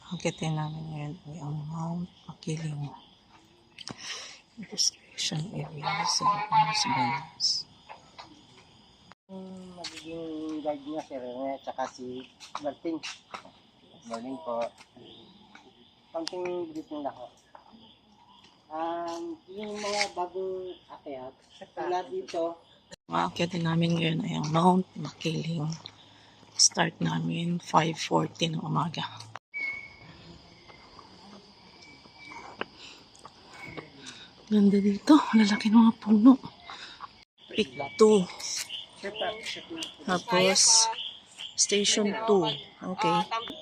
Akitin namin ngayon ay ang Mount Makiling Registration Area sa Las Vegas. Magiging guide niya si Rene at saka si Berting. Morning po. Something briefing lang ako. Yung mga bagong akyat, mula dito. Akitin namin ngayon ay ang Mount Makiling. Start namin 5:40 ng umaga. Ganda dito. Lalaki ng mga puno. Peak 2. Tapos, Station 2. Okay.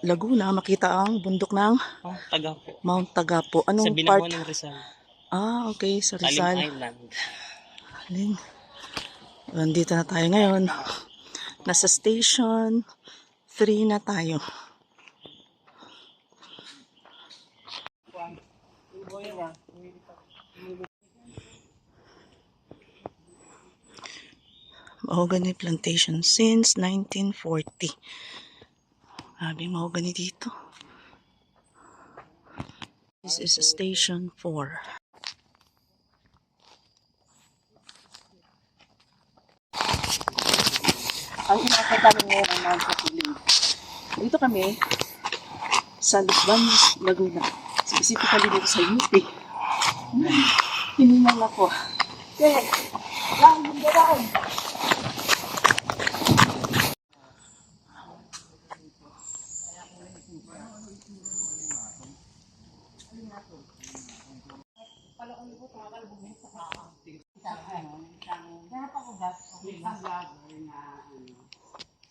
Laguna, makita ang bundok ng Tagapo. Mount Tagapo. Anong Sa part? Binawan ng Rizal. Okay. Sa Talim Rizal. Island. Aling. Nandito na tayo ngayon. Nasa Station 3 na tayo. Mahogany plantation since 1940. Maraming mahogany dito. This is Station 4. Ang inakay kami ngayon ay Mount Makiling. Dito kami sa Las Vegas, Laguna. Specifically dito sa UP. Hiningal ako. Okay. Lang, lang.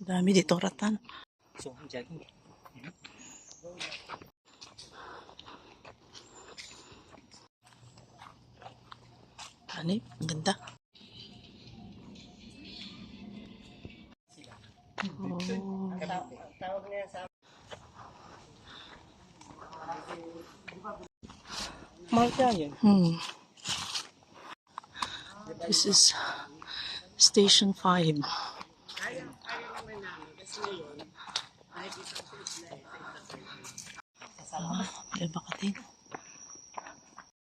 Dami dito ratan. So, jogging. Hanip, ang ganda. Oh. Tawag niya sa Marka yan. This is Station 5. May bakatin.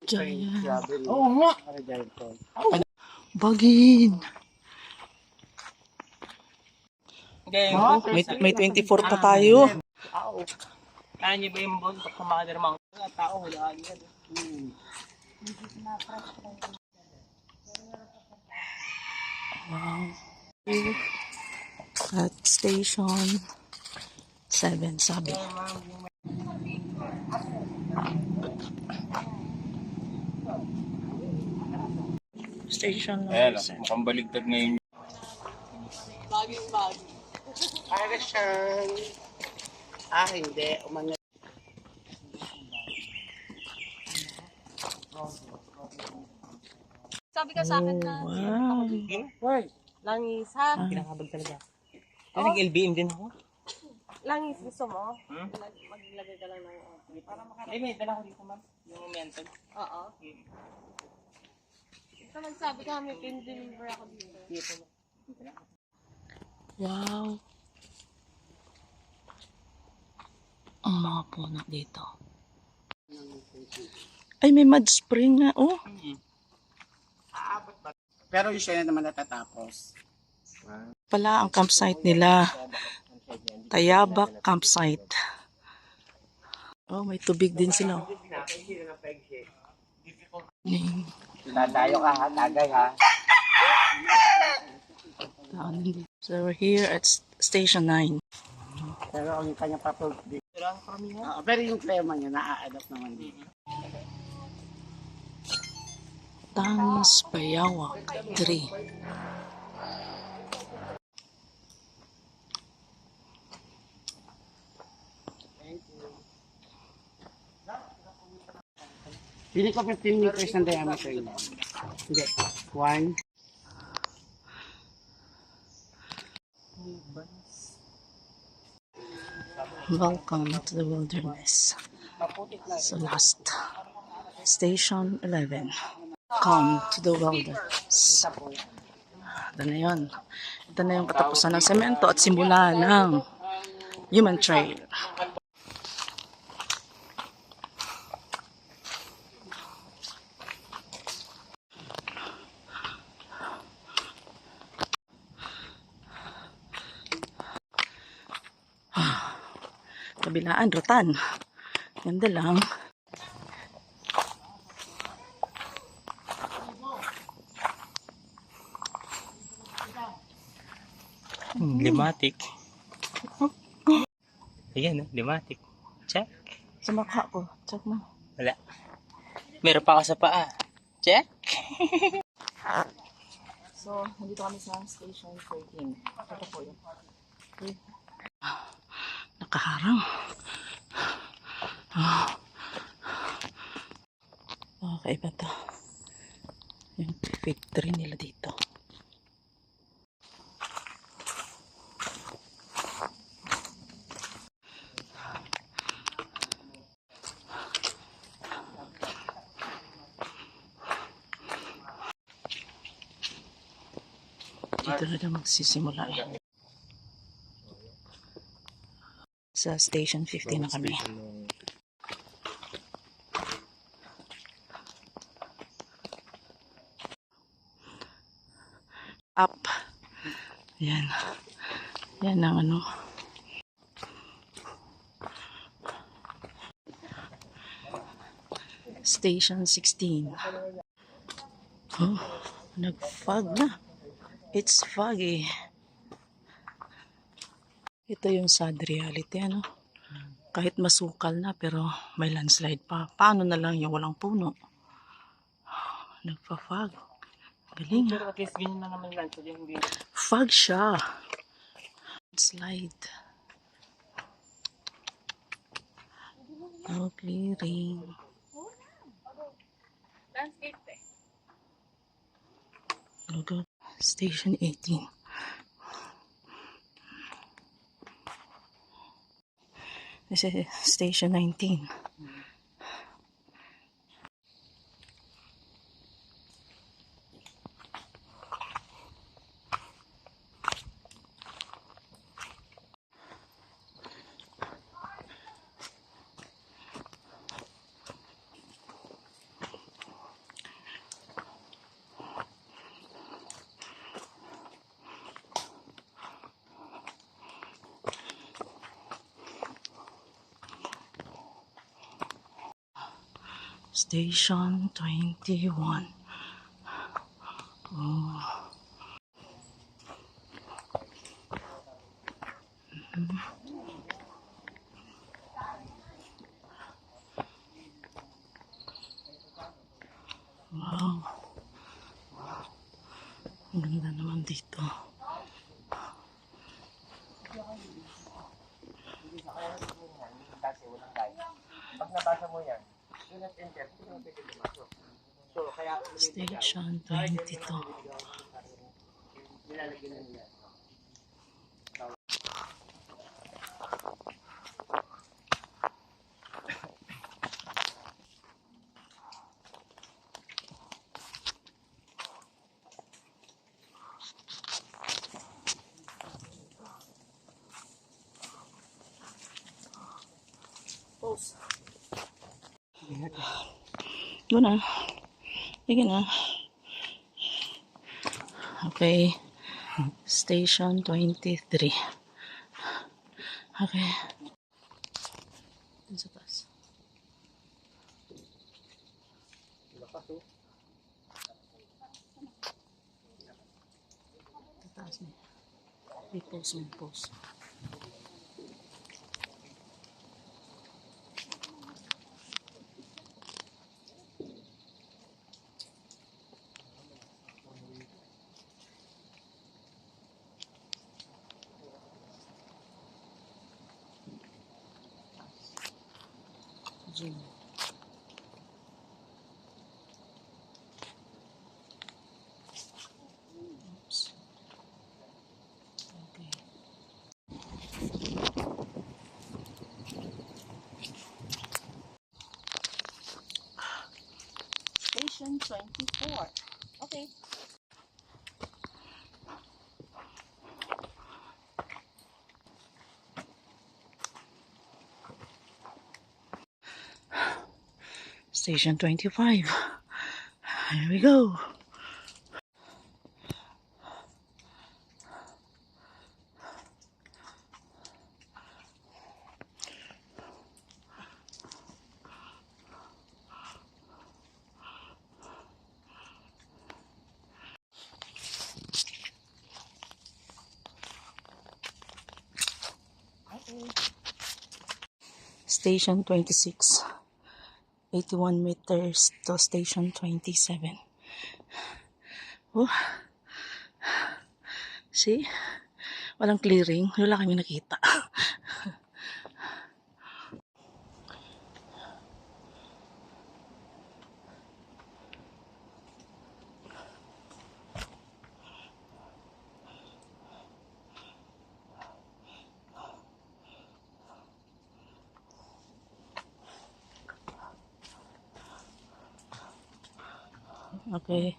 Giant. Oo nga. Bagin. Okay. May 24 pa tayo. Kaya niyo ba yung bundok sa Mother Mountain? Mga tao, hulaan yan. Wow. At Station 7, sabi. Station Ayan, 7. mukhang baligtad ngayon. Baging-baging. Para siyang... hindi. Umano. Sabi ka sa akin na Wow. langis ha? Kinakabag talaga. Ay, nag-LBM din ako. Langis gusto mo? Maglagay ka lang ng Ay, may dala ko dito, ma'am. Yung mentol. oo. Ito nagsabi ka may pin-deliver ako dito. Wow. Ang mga puno dito. Ay, may mud spring nga. Oh. Pero usually naman natatapos. Pala ang campsite nila. Tayabak campsite. Oh, may tubig din sila. Dadayo ka ha, tagay ha. So we're here at Station 9. Pero ang kanyang papel dito. Pero yung klema niya, na-adapt naman dito. Tangis Payawak 3. Pili ko 15 meters ng diameter niya. Hindi. 1. Welcome to the wilderness. So last. Station 11. Come to the wilderness. Ito na yun. Ito na yung katapusan ng semento at simula ng human trail. kabilaan, Rotan. Ganda lang. Limatic. Ayan, limatic. Check. Sa mukha ko. Check mo. Wala. Meron pa ako sa paa. Check. So, nandito kami sa station 13. Ito po yun. Okay. Nakaharang. Okay ba ito? Yung victory nila dito. Dito na lang magsisimula. Sa station 50 na kami. Up. Yan. Yan ang ano. Station 16. Oh, nag-fog na. It's foggy. Ito yung sad reality, ano? Kahit masukal na, pero may landslide pa. Paano na lang yung walang puno? Nagpa-fog. Galing. Pero at least ganyan na naman lang. So, hindi. Fog siya. Slide. No clearing. Landscape eh. Logo. Station 18. This is station 19. Station 21. Oh. Wow. Ang ganda naman dito. Pag nabasa mo yan, do not enter. Hindi mo pwede pumasok. So, kaya Station 22. nilalagyan na nila. Pause. Yun na. Sige na. Okay. Station 23. Okay. Dun sa taas. Sa taas niya. I-pause mo, pause. Zoom. Oops. Okay. Station 24. Okay. Station 25. Here we go. Station 26. 81 meters to station 27. Oh, see? Walang clearing. Wala kami nakita. Okay.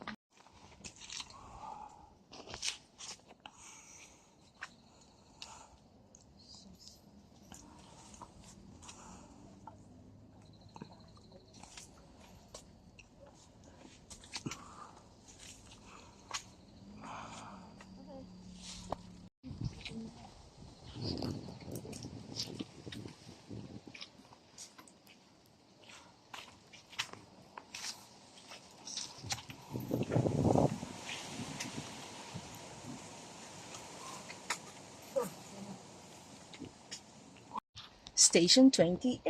Station 28.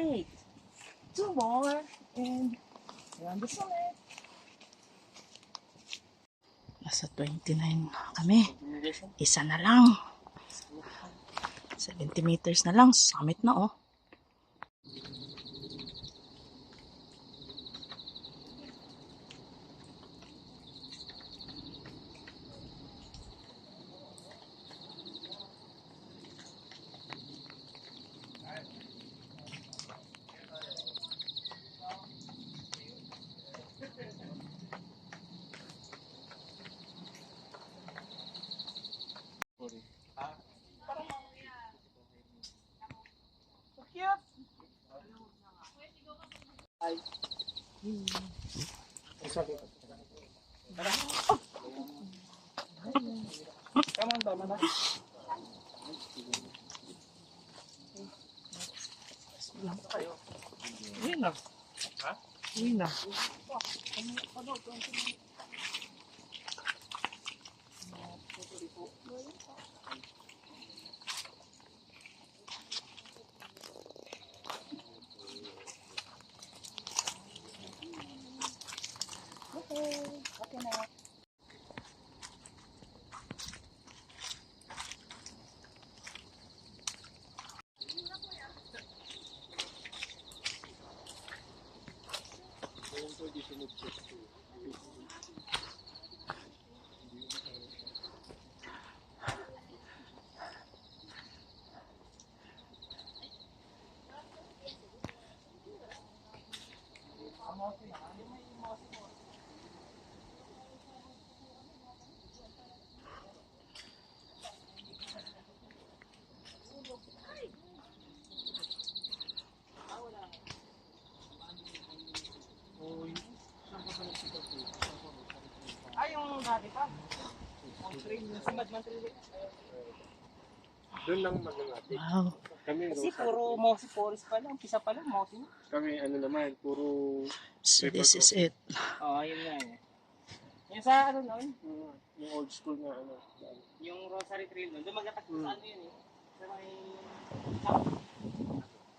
Two more and we're on the summit. Nasa 29 kami. Isa na lang. 70 meters na lang. Summit na oh. Doon lang mag-alati. Wow. Kami, Kasi puro Mosi Forest pa lang. Pisa pa lang, Mosi na. kami ano naman, puro So this is it. Oo, yun nga eh. Yung sa ano nun, yung old school na ano. yung Rosary Trail nun, doon magtatagpo sa ano yun eh. Sa may...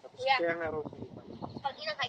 Tapos kaya nga Rosary. Pag inang